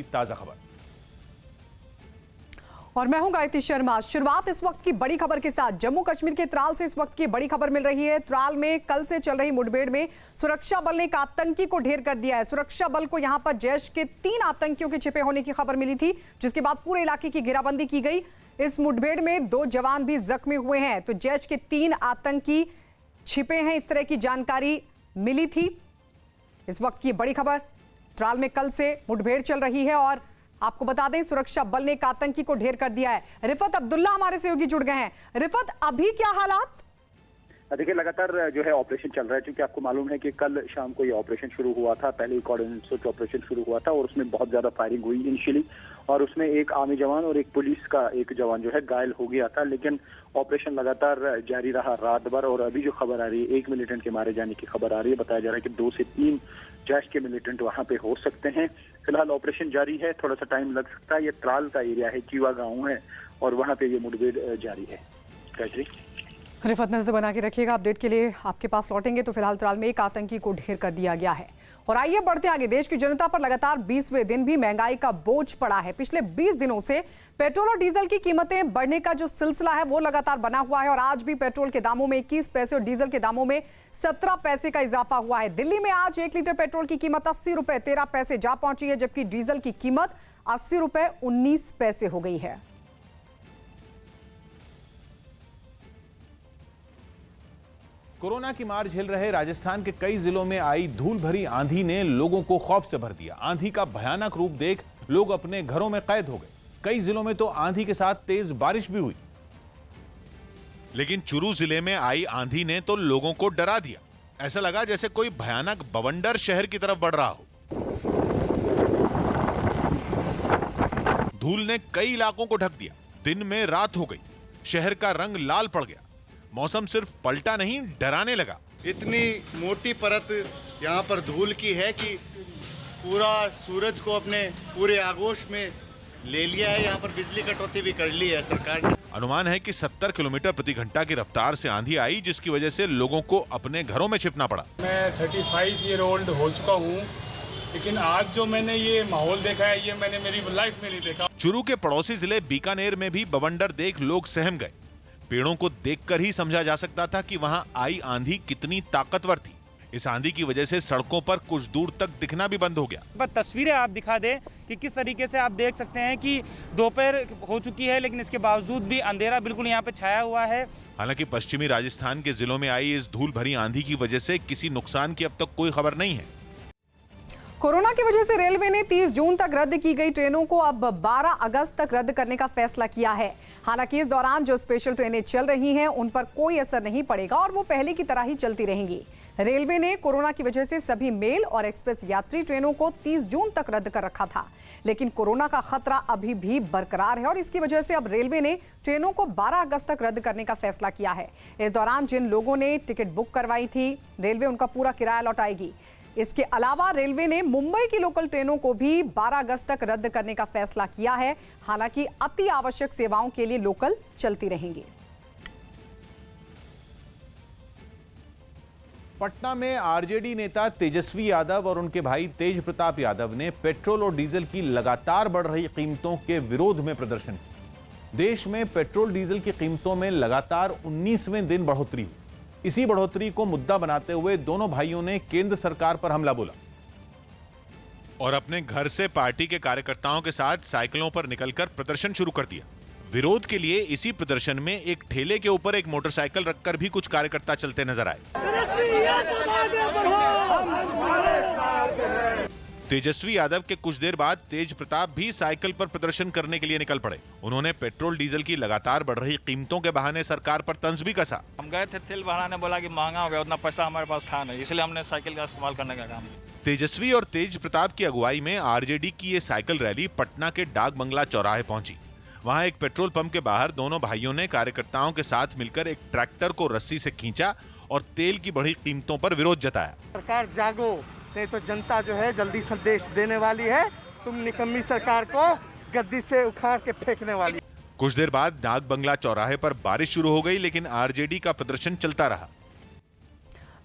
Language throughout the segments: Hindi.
ताजा खबर और मैं हूं गायत्री शर्मा। शुरुआत इस वक्त की बड़ी खबर के साथ। जम्मू कश्मीर के त्राल से इस वक्त की बड़ी खबर मिल रही है। त्राल में कल से चल रही मुठभेड़ में सुरक्षा बल ने एक आतंकी को ढेर कर दिया है। सुरक्षा बल को यहां पर जैश के 3 आतंकियों के छिपे होने की खबर मिली थी, जिसके बाद पूरे इलाके की घेराबंदी की गई। इस मुठभेड़ में 2 जवान भी जख्मी हुए हैं। तो जैश के 3 आतंकी छिपे हैं, इस तरह की जानकारी मिली थी। इस वक्त की बड़ी खबर, त्राल में कल से मुठभेड़ चल रही है और आपको बता दें सुरक्षा बल ने एक आतंकी को ढेर कर दिया है। रिफत अब्दुल्ला हमारे सहयोगी जुड़ गए हैं। रिफत, अभी क्या हालात? देखिए, लगातार जो है ऑपरेशन चल रहा है, क्योंकि आपको मालूम है कि कल शाम को ये ऑपरेशन शुरू हुआ था। पहले कोऑर्डिनेट सर्च ऑपरेशन शुरू हुआ था और उसमें बहुत ज्यादा फायरिंग हुई इनिशियली, और उसमें एक आर्मी जवान और एक पुलिस का एक जवान जो है घायल हो गया था। लेकिन ऑपरेशन लगातार जारी रहा रात भर, और अभी जो खबर आ रही है 1 मिलिटेंट के मारे जाने की खबर आ रही है। बताया जा रहा है कि 2 से 3 जैश के मिलिटेंट वहां पे हो सकते हैं। फिलहाल ऑपरेशन जारी है, थोड़ा सा टाइम लग सकता है। ये त्राल का एरिया है, चीवा गाँव है, और वहां पे ये मुठभेड़ जारी है। गायत्री, रिफत नजर बना के रखिएगा, अपडेट के लिए आपके पास लौटेंगे। तो फिलहाल त्राल में एक आतंकी को ढेर कर दिया गया है। और आइए बढ़ते आगे। देश की जनता पर लगातार 20वें दिन भी महंगाई का बोझ पड़ा है। पिछले 20 दिनों से पेट्रोल और डीजल की कीमतें बढ़ने का जो सिलसिला है वो लगातार बना हुआ है। और आज भी पेट्रोल के दामों में 21 पैसे और डीजल के दामों में 17 पैसे का इजाफा हुआ है। दिल्ली में आज 1 लीटर पेट्रोल की कीमत 80 रुपए 13 पैसे जा पहुंची है, जबकि डीजल की कीमत 80 रुपए 19 पैसे हो गई है। कोरोना की मार झेल रहे राजस्थान के कई जिलों में आई धूल भरी आंधी ने लोगों को खौफ से भर दिया। आंधी का भयानक रूप देख लोग अपने घरों में कैद हो गए। कई जिलों में तो आंधी के साथ तेज बारिश भी हुई। लेकिन चुरू जिले में आई आंधी ने तो लोगों को डरा दिया। ऐसा लगा जैसे कोई भयानक बवंडर शहर की तरफ बढ़ रहा हो। धूल ने कई इलाकों को ढक दिया। दिन में रात हो गई, शहर का रंग लाल पड़ गया। मौसम सिर्फ पलटा नहीं, डराने लगा। इतनी मोटी परत यहाँ पर धूल की है कि पूरा सूरज को अपने पूरे आगोश में ले लिया है। यहाँ पर बिजली कटौती भी कर ली है सरकार ने। अनुमान है कि 70 किलोमीटर प्रति घंटा की रफ्तार से आंधी आई, जिसकी वजह से लोगों को अपने घरों में छिपना पड़ा। मैं 35 ईयर ओल्ड हो चुका हूँ, लेकिन आज जो मैंने ये माहौल देखा है ये मैंने मेरी लाइफ में नहीं देखा। चुरू के पड़ोसी जिले बीकानेर में भी बवंडर देख लोग सहम गए। पेड़ों को देखकर ही समझा जा सकता था कि वहां आई आंधी कितनी ताकतवर थी। इस आंधी की वजह से सड़कों पर कुछ दूर तक दिखना भी बंद हो गया। बस तस्वीरें आप दिखा दें कि किस तरीके से आप देख सकते हैं कि दोपहर हो चुकी है, लेकिन इसके बावजूद भी अंधेरा बिल्कुल यहाँ पे छाया हुआ है। हालांकि पश्चिमी राजस्थान के जिलों में आई इस धूल भरी आंधी की वजह से किसी नुकसान की अब तक कोई खबर नहीं है। कोरोना की वजह से रेलवे ने 30 जून तक रद्द की गई ट्रेनों को अब 12 अगस्त तक रद्द करने का फैसला किया है। हालांकि इस दौरान जो स्पेशल ट्रेनें चल रही हैं उन पर कोई असर नहीं पड़ेगा और वो पहले की तरह ही चलती रहेंगी। रेलवे ने कोरोना की वजह से सभी मेल और एक्सप्रेस यात्री ट्रेनों को 30 जून तक रद्द कर रखा था, लेकिन कोरोना का खतरा अभी भी बरकरार है और इसकी वजह से अब रेलवे ने ट्रेनों को 12 अगस्त तक रद्द करने का फैसला किया है। इस दौरान जिन लोगों ने टिकट बुक करवाई थी, रेलवे उनका पूरा किराया लौटाएगी। इसके अलावा रेलवे ने मुंबई की लोकल ट्रेनों को भी 12 अगस्त तक रद्द करने का फैसला किया है। हालांकि अति आवश्यक सेवाओं के लिए लोकल चलती रहेंगी। पटना में आरजेडी नेता तेजस्वी यादव और उनके भाई तेज प्रताप यादव ने पेट्रोल और डीजल की लगातार बढ़ रही कीमतों के विरोध में प्रदर्शन किया। देश में पेट्रोल डीजल की कीमतों में लगातार 19वें दिन बढ़ोतरी हुई। इसी बढ़ोतरी को मुद्दा बनाते हुए दोनों भाइयों ने केंद्र सरकार पर हमला बोला और अपने घर से पार्टी के कार्यकर्ताओं के साथ साइकिलों पर निकलकर प्रदर्शन शुरू कर दिया। विरोध के लिए इसी प्रदर्शन में एक ठेले के ऊपर एक मोटरसाइकिल रखकर भी कुछ कार्यकर्ता चलते नजर आए। तेजस्वी यादव के कुछ देर बाद तेज प्रताप भी साइकिल पर प्रदर्शन करने के लिए निकल पड़े। उन्होंने पेट्रोल डीजल की लगातार बढ़ रही कीमतों के बहाने सरकार पर तंज भी कसा। हम गए थे, तेल भराने बोला कि महंगा हो गया, उतना पैसा हमारे पास था नहीं, इसलिए हमने साइकिल का इस्तेमाल करने का काम। तेजस्वी और तेज प्रताप की अगुवाई में आरजेडी की ये साइकिल रैली पटना के डाक बंगला चौराहे पहुंची। वहां एक पेट्रोल पंप के बाहर दोनों भाइयों ने कार्यकर्ताओं के साथ मिलकर एक ट्रैक्टर को रस्सी से खींचा और तेल की बढ़ी कीमतों पर विरोध जताया। सरकार जागो, नहीं तो जनता जो है जल्दी संदेश देने वाली है, तुम निकम्मी सरकार को गद्दी से उखाड़ के फेंकने वाली। कुछ देर बाद डाक बंगला चौराहे पर बारिश शुरू हो गई, लेकिन आरजेडी का प्रदर्शन चलता रहा।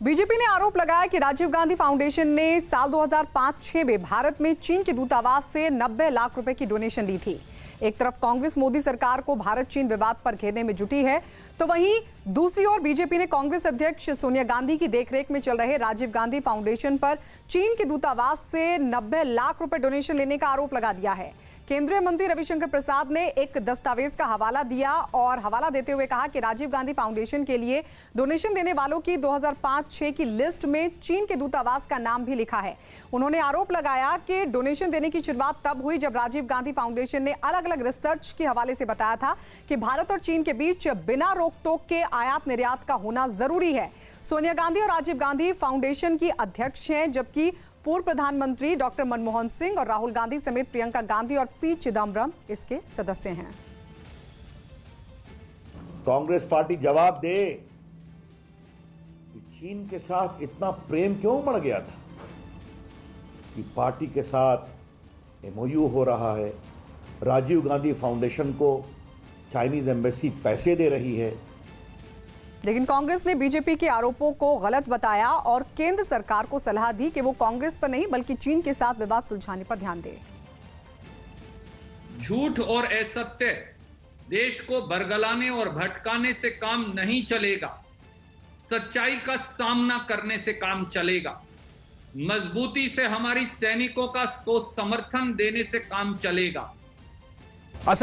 बीजेपी ने आरोप लगाया कि राजीव गांधी फाउंडेशन ने साल 2005-6 में भारत में चीन के दूतावास से 90 लाख रुपए की डोनेशन ली थी। एक तरफ कांग्रेस मोदी सरकार को भारत चीन विवाद पर घेरने में जुटी है, तो वहीं दूसरी ओर बीजेपी ने कांग्रेस अध्यक्ष सोनिया गांधी की देखरेख में चल रहे राजीव गांधी फाउंडेशन पर चीन के दूतावास से 90 लाख रुपए डोनेशन लेने का आरोप लगा दिया है। केंद्रीय मंत्री रविशंकर प्रसाद ने एक दस्तावेज का हवाला दिया और हवाला देते हुए कहा कि राजीव गांधी फाउंडेशन के लिए डोनेशन देने वालों की 2005-6 की लिस्ट में चीन के दूतावास का नाम भी लिखा है। उन्होंने आरोप लगाया कि डोनेशन देने की शुरुआत तब हुई जब राजीव गांधी फाउंडेशन ने अलग अलग रिसर्च के हवाले से बताया था कि भारत और चीन के बीच बिना रोक टोक के आयात निर्यात का होना जरूरी है। सोनिया गांधी और राजीव गांधी फाउंडेशन की अध्यक्ष हैं, जबकि पूर्व प्रधानमंत्री डॉक्टर मनमोहन सिंह और राहुल गांधी समेत प्रियंका गांधी और पी चिदम्बरम इसके सदस्य हैं। कांग्रेस पार्टी जवाब दे कि चीन के साथ इतना प्रेम क्यों बढ़ गया था कि पार्टी के साथ एमओयू हो रहा है, राजीव गांधी फाउंडेशन को चाइनीज एम्बेसी पैसे दे रही है। लेकिन कांग्रेस ने बीजेपी के आरोपों को गलत बताया और केंद्र सरकार को सलाह दी कि वो कांग्रेस पर नहीं बल्कि चीन के साथ विवाद सुलझाने पर ध्यान दे। झूठ और असत्य देश को बरगलाने और भटकाने से काम नहीं चलेगा, सच्चाई का सामना करने से काम चलेगा। मजबूती से हमारी सैनिकों को समर्थन देने से काम चलेगा। असम